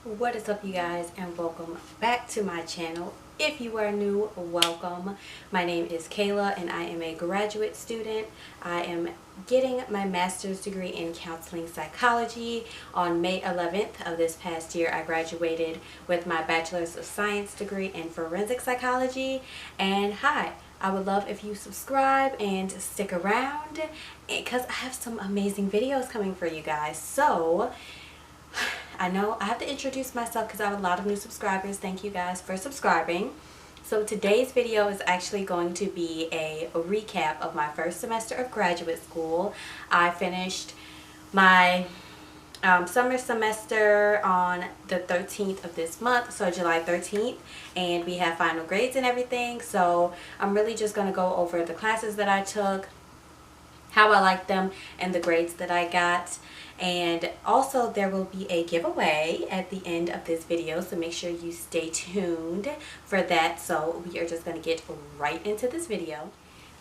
What is up, you guys, and welcome back to my channel. If you are new, welcome. My name is Kayla and I am a graduate student. I am getting my master's degree in counseling psychology. On May 11th of this past year, I graduated with my Bachelor's of Science degree in forensic psychology. And hi, I would love if you subscribe and stick around because I have some amazing videos coming for you guys. So I know I have to introduce myself because I have a lot of new subscribers. Thank you guys for subscribing. So today's video is actually going to be a recap of my first semester of graduate school. I finished my summer semester on the 13th of this month, so July 13th, and we have final grades and everything. So I'm really just going to go over the classes that I took, how I liked them, and the grades that I got. And also there will be a giveaway at the end of this video, so make sure you stay tuned for that. So we are just going to get right into this video.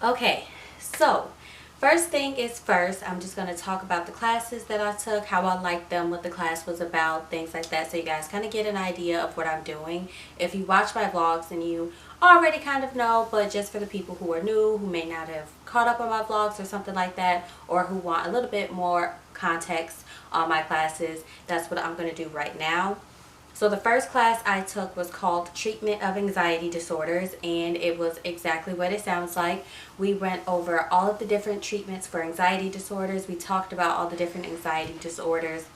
Okay, so first thing is first, I'm just going to talk about the classes that I took, how I liked them, what the class was about, things like that, so you guys kind of get an idea of what I'm doing. If you watch my vlogs, then you already kind of know, but just for the people who are new, who may not have caught up on my vlogs or something like that, or who want a little bit more context on my classes, that's what I'm going to do right now. So the first class I took was called Treatment of Anxiety Disorders, and it was exactly what it sounds like. We went over all of the different treatments for anxiety disorders. We talked about all the different anxiety disorders,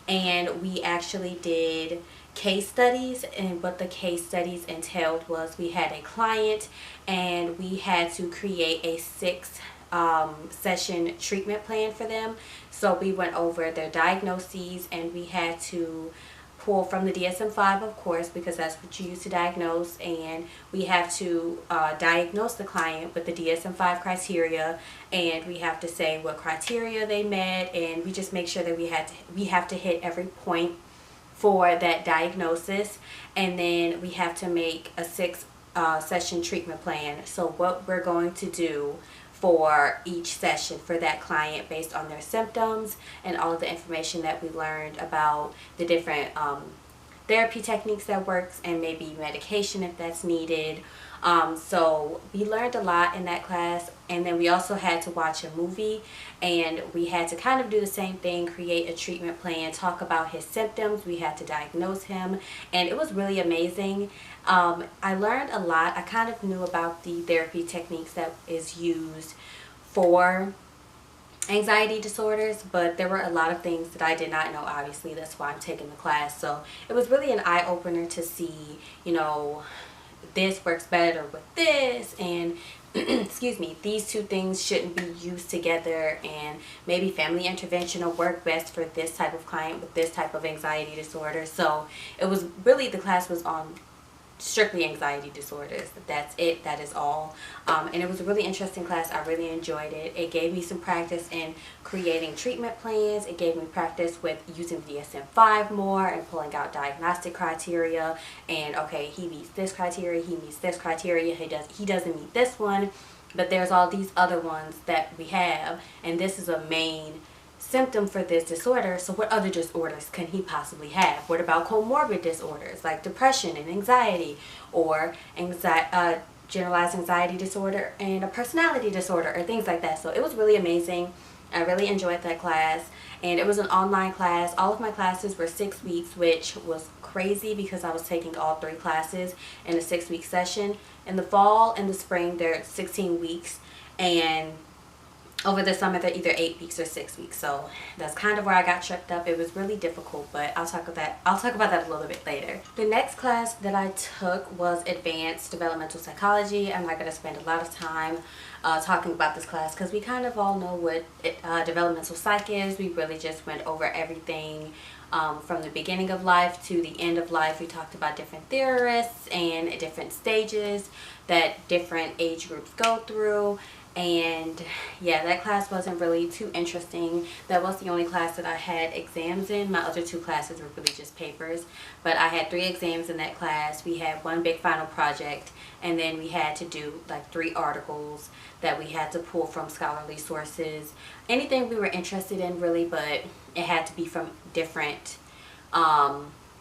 and we actually did case studies. And what the case studies entailed was we had a client and we had to create a 6-session treatment plan for them. So we went over their diagnoses and we had to pull from the DSM-5, of course, because that's what you use to diagnose, and we have to diagnose the client with the DSM-5 criteria, and we have to say what criteria they met, and we just make sure that we have to hit every point for that diagnosis, and then we have to make a 6-session treatment plan. So what we're going to do for each session for that client based on their symptoms and all of the information that we learned about the different therapy techniques that works, and maybe medication if that's needed. So we learned a lot in that class, and then we also had to watch a movie, and we had to kind of do the same thing, create a treatment plan, talk about his symptoms. We had to diagnose him, and it was really amazing. I learned a lot. I kind of knew about the therapy techniques that is used for anxiety disorders, but there were a lot of things that I did not know. Obviously, that's why I'm taking the class. So it was really an eye-opener to see, you know, this works better with this, and excuse me, these two things shouldn't be used together, and maybe family intervention will work best for this type of client with this type of anxiety disorder. So it was really, the class was on strictly anxiety disorders. That's it. That is all. And it was a really interesting class. I really enjoyed it. It gave me some practice in creating treatment plans. It gave me practice with using the DSM-5 more and pulling out diagnostic criteria, and okay, he meets this criteria, he meets this criteria, he doesn't meet this one, but there's all these other ones that we have, and this is a main symptom for this disorder. So what other disorders can he possibly have? What about comorbid disorders like depression and anxiety, or generalized anxiety disorder and a personality disorder, or things like that. So it was really amazing. I really enjoyed that class, and it was an online class. All of my classes were 6 weeks, which was crazy because I was taking all 3 classes in a 6-week session. In the fall and the spring, they're 16 weeks, and over the summer they're either 8 weeks or 6 weeks. So that's kind of where I got tripped up. It was really difficult, but I'll talk about that a little bit later. The next class that I took was Advanced Developmental Psychology. I'm not going to spend a lot of time talking about this class because we kind of all know what developmental psych is. We really just went over everything from the beginning of life to the end of life. We talked about different theorists and different stages that different age groups go through. And yeah, that class wasn't really too interesting. That was the only class that I had exams in. My other 2 classes were really just papers, but I had 3 exams in that class. We had 1 big final project, and then we had to do like 3 articles that we had to pull from scholarly sources, anything we were interested in really, but it had to be from different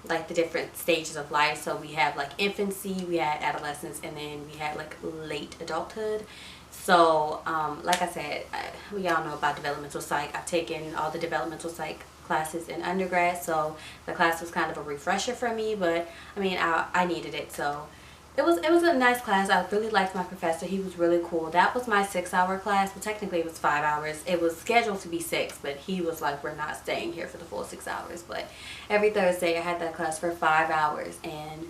like the different stages of life. So we have like infancy, we had adolescence, and then we had like late adulthood. So like I said, we all know about developmental psych. I've taken all the developmental psych classes in undergrad, so the class was kind of a refresher for me, but I mean, I needed it. So it was a nice class. I really liked my professor. He was really cool. That was my 6-hour class, but technically it was 5 hours. It was scheduled to be 6, but he was like, we're not staying here for the full 6 hours. But every Thursday I had that class for 5 hours, and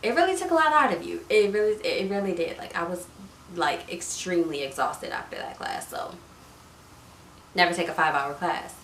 it really took a lot out of you. It really did. Like, I was like extremely exhausted after that class. So never take a 5-hour class.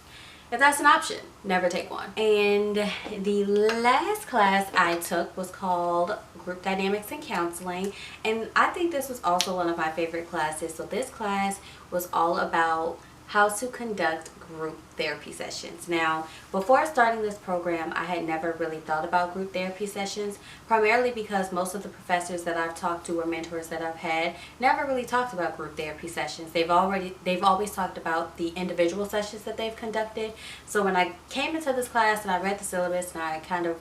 If that's an option, never take one. And the last class I took was called Group Dynamics and Counseling. And I think this was also one of my favorite classes. So this class was all about how to conduct group therapy sessions. Now, before starting this program, I had never really thought about group therapy sessions, primarily because most of the professors that I've talked to or mentors that I've had never really talked about group therapy sessions. They've always talked about the individual sessions that they've conducted. So when I came into this class and I read the syllabus and I kind of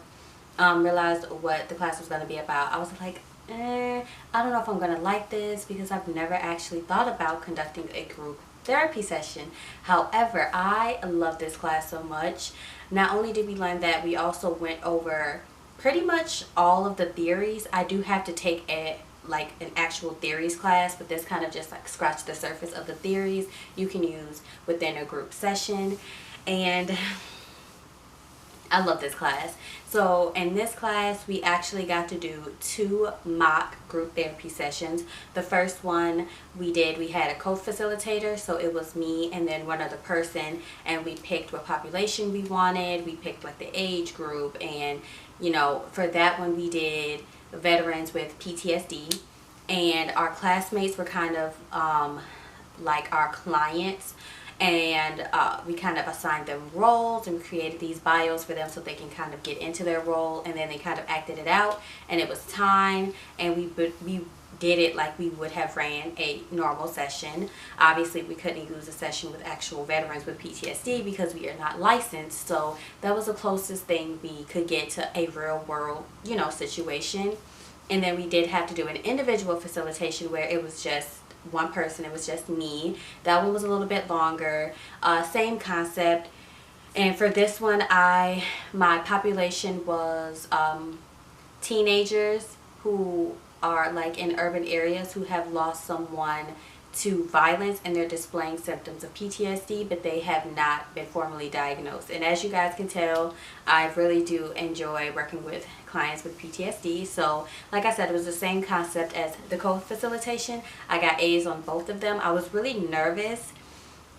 realized what the class was going to be about, I was like, I don't know if I'm going to like this, because I've never actually thought about conducting a group therapy session. However, I love this class so much. Not only did we learn that, we also went over pretty much all of the theories. I do have to take an actual theories class, but this kind of just like scratched the surface of the theories you can use within a group session. And I love this class. So in this class, we actually got to do 2 mock group therapy sessions. The first one we had a co-facilitator, so it was me and then one other person, and we picked what population we wanted. We picked like the age group, and you know, for that one we did veterans with PTSD, and our classmates were kind of like our clients. And we kind of assigned them roles and created these bios for them so they can kind of get into their role, and then they kind of acted it out, and it was time, and we did it like we would have ran a normal session. Obviously we couldn't use a session with actual veterans with PTSD because we are not licensed, so that was the closest thing we could get to a real world, you know, situation. And then we did have to do an individual facilitation where it was just one person. It was just me. That one was a little bit longer. Same concept. And for this one, my population was teenagers who are like in urban areas who have lost someone to violence, and they're displaying symptoms of PTSD, but they have not been formally diagnosed. And as you guys can tell, I really do enjoy working with clients with PTSD. So like I said, it was the same concept as the co-facilitation. I got A's on both of them. I was really nervous,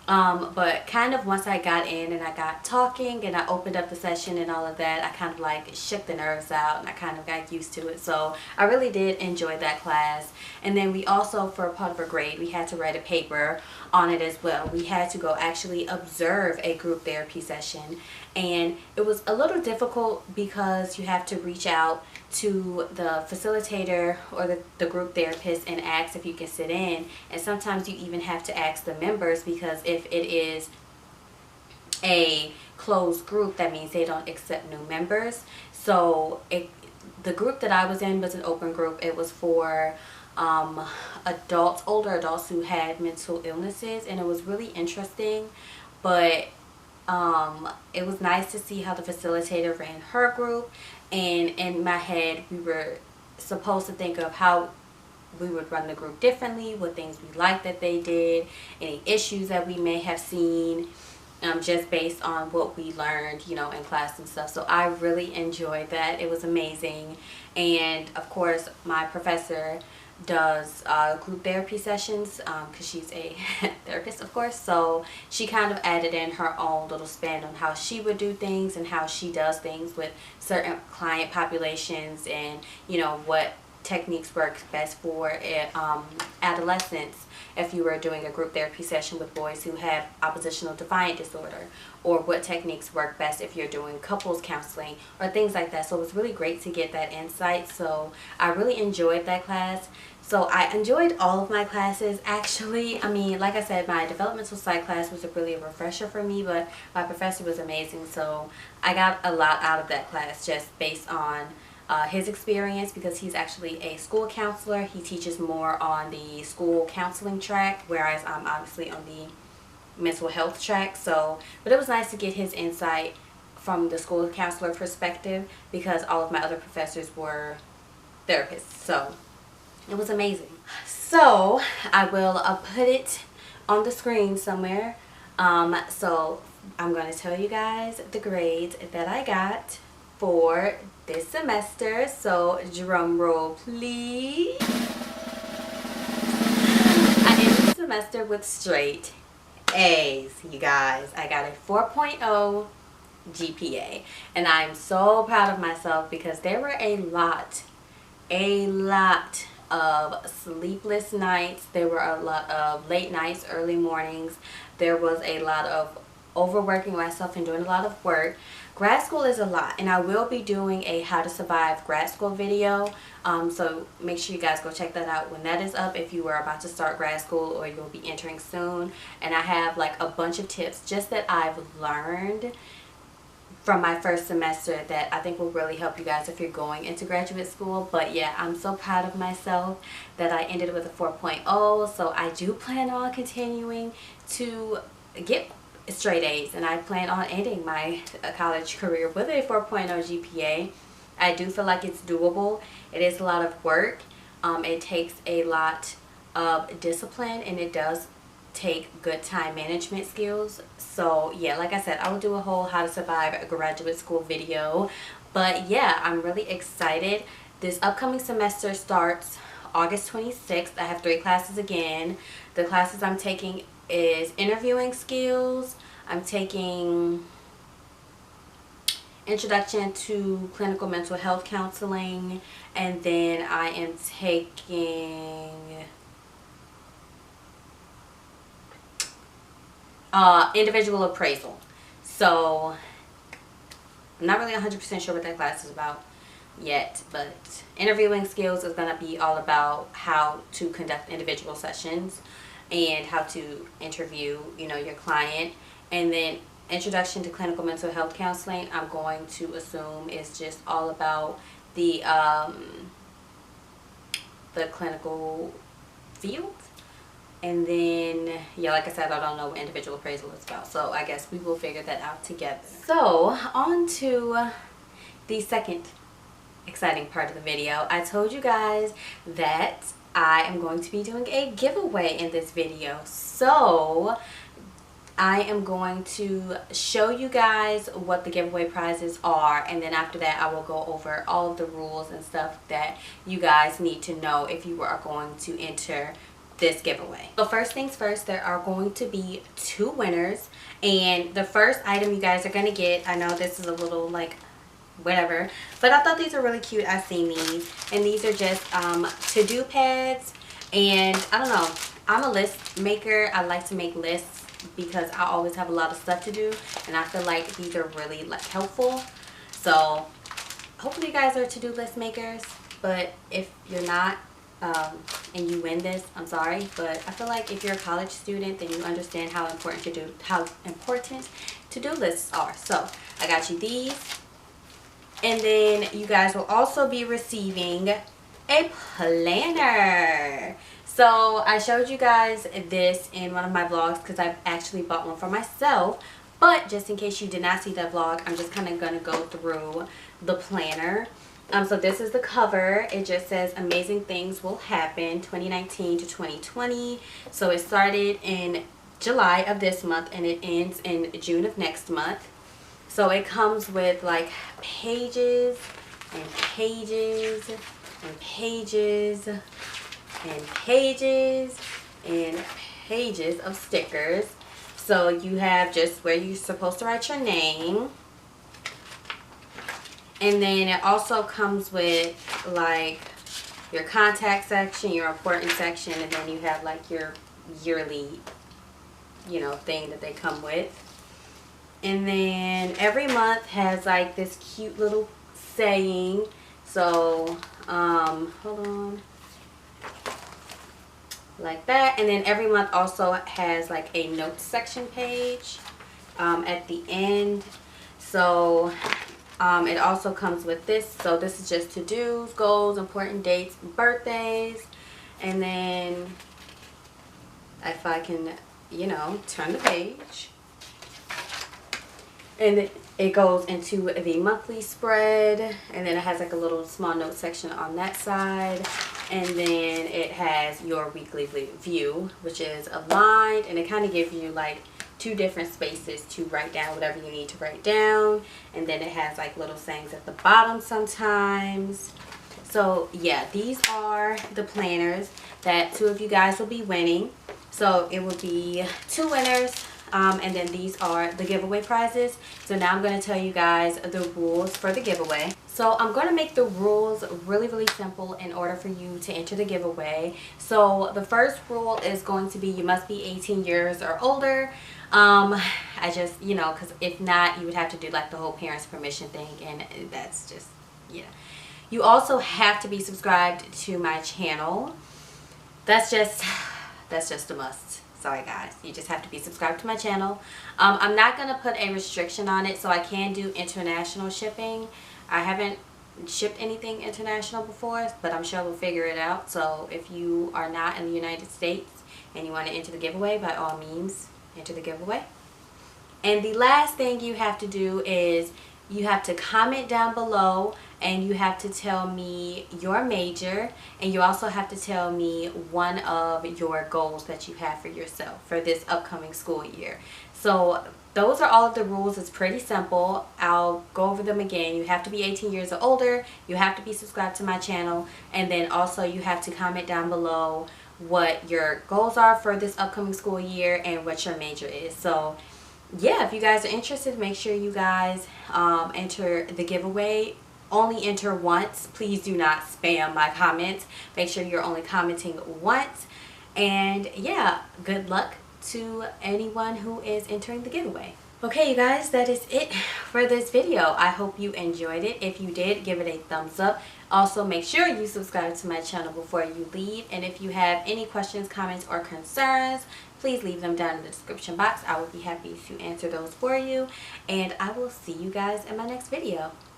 but kind of once I got in and I got talking and I opened up the session and all of that, I kind of like shook the nerves out and I kind of got used to it. So I really did enjoy that class. And then we also, for a part of our grade, we had to write a paper on it as well. We had to go actually observe a group therapy session, and it was a little difficult because you have to reach out to the facilitator or the group therapist and ask if you can sit in, and sometimes you even have to ask the members, because if it is a closed group, that means they don't accept new members. So the group that I was in was an open group. It was for adults, older adults who had mental illnesses, and it was really interesting. But it was nice to see how the facilitator ran her group, and in my head we were supposed to think of how we would run the group differently, what things we liked that they did, any issues that we may have seen, just based on what we learned, you know, in class and stuff. So I really enjoyed that. It was amazing. And of course my professor does group therapy sessions because she's a therapist, of course, so she kind of added in her own little spin on how she would do things and how she does things with certain client populations, and you know what techniques work best for adolescents if you were doing a group therapy session with boys who have oppositional defiant disorder, or what techniques work best if you're doing couples counseling or things like that. So it was really great to get that insight. So I really enjoyed that class. So I enjoyed all of my classes actually. I mean, like I said, my developmental psych class was really a refresher for me, but my professor was amazing. So I got a lot out of that class just based on his experience, because he's actually a school counselor. He teaches more on the school counseling track, whereas I'm obviously on the mental health track. So, but it was nice to get his insight from the school counselor perspective, because all of my other professors were therapists. So it was amazing. So I will put it on the screen somewhere. So I'm going to tell you guys the grades that I got for this semester. So drum roll please. I ended the semester with straight A's, you guys. I got a 4.0 GPA, and I'm so proud of myself because there were a lot of sleepless nights. There were a lot of late nights, early mornings. There was a lot of overworking myself and doing a lot of work. Grad school is a lot, and I will be doing a how to survive grad school video. So make sure you guys go check that out when that is up, if you are about to start grad school or you'll be entering soon. And I have like a bunch of tips just that I've learned from my first semester that I think will really help you guys if you're going into graduate school. But yeah, I'm so proud of myself that I ended with a 4.0. So I do plan on continuing to get straight A's, and I plan on ending my college career with a 4.0 GPA. I do feel like it's doable. It is a lot of work. It takes a lot of discipline, and it does take good time management skills. So yeah, like I said, I will do a whole how to survive a graduate school video. But yeah, I'm really excited. This upcoming semester starts August 26th. I have 3 classes again. The classes I'm taking is interviewing skills. I'm taking introduction to clinical mental health counseling, and then I am taking individual appraisal. So I'm not really 100% sure what that class is about yet, but interviewing skills is going to be all about how to conduct individual sessions and how to interview, you know, your client. And then introduction to clinical mental health counseling, I'm going to assume is just all about the clinical field. And then, yeah, like I said, I don't know what individual appraisal is about, so I guess we will figure that out together. So on to the second exciting part of the video. I told you guys that I am going to be doing a giveaway in this video. So I am going to show you guys what the giveaway prizes are, and then after that I will go over all of the rules and stuff that you guys need to know if you are going to enter this giveaway. So first things first, there are going to be 2 winners, and the first item you guys are going to get, I know this is a little like whatever, but I thought these are really cute. I've seen these, and these are just to-do pads. And I don't know, I'm a list maker. I like to make lists because I always have a lot of stuff to do, and I feel like these are really like helpful. So hopefully you guys are to-do list makers, but if you're not and you win this, I'm sorry, but I feel like if you're a college student, then you understand how important to-do lists are. So I got you these. And then you guys will also be receiving a planner. So I showed you guys this in one of my vlogs because I've actually bought one for myself. But just in case you did not see that vlog, I'm just kind of going to go through the planner. So this is the cover. It just says amazing things will happen 2019 to 2020. So it started in July of this month and it ends in June of next month. So it comes with like pages and pages and pages and pages and pages of stickers. So you have just where you're supposed to write your name. And then it also comes with like your contact section, your important section, and then you have like your yearly, you know, thing that they come with. And then every month has like this cute little saying. So hold on, like that. And then every month also has like a notes section page at the end. So it also comes with this. So this is just to-dos, goals, important dates, birthdays. And then if I can, you know, turn the page, and it goes into the monthly spread, and then it has like a little small note section on that side, and then it has your weekly view, which is aligned, and it kind of gives you like 2 different spaces to write down whatever you need to write down. And then it has like little sayings at the bottom sometimes. So yeah, these are the planners that 2 of you guys will be winning. So it will be 2 winners. And then these are the giveaway prizes. So now I'm going to tell you guys the rules for the giveaway. So I'm going to make the rules really simple in order for you to enter the giveaway. So the first rule is going to be you must be 18 years or older. I just, you know, because if not, you would have to do like the whole parents permission thing, and that's just, yeah. You also have to be subscribed to my channel. That's just a must. Sorry guys, you just have to be subscribed to my channel. I'm not going to put a restriction on it, so I can do international shipping. I haven't shipped anything international before, but I'm sure we'll figure it out. So if you are not in the United States and you want to enter the giveaway, by all means, enter the giveaway. And the last thing you have to do is you have to comment down below, and you have to tell me your major, and you also have to tell me one of your goals that you have for yourself for this upcoming school year. So those are all of the rules. It's pretty simple. I'll go over them again. You have to be 18 years or older, you have to be subscribed to my channel, and then also you have to comment down below what your goals are for this upcoming school year and what your major is. So yeah, if you guys are interested, make sure you guys enter the giveaway. Only enter once. Please do not spam my comments. Make sure you're only commenting once. And yeah, good luck to anyone who is entering the giveaway. Okay, you guys, that is it for this video. I hope you enjoyed it. If you did, give it a thumbs up. Also, make sure you subscribe to my channel before you leave. And if you have any questions, comments, or concerns, please leave them down in the description box. I will be happy to answer those for you. And I will see you guys in my next video.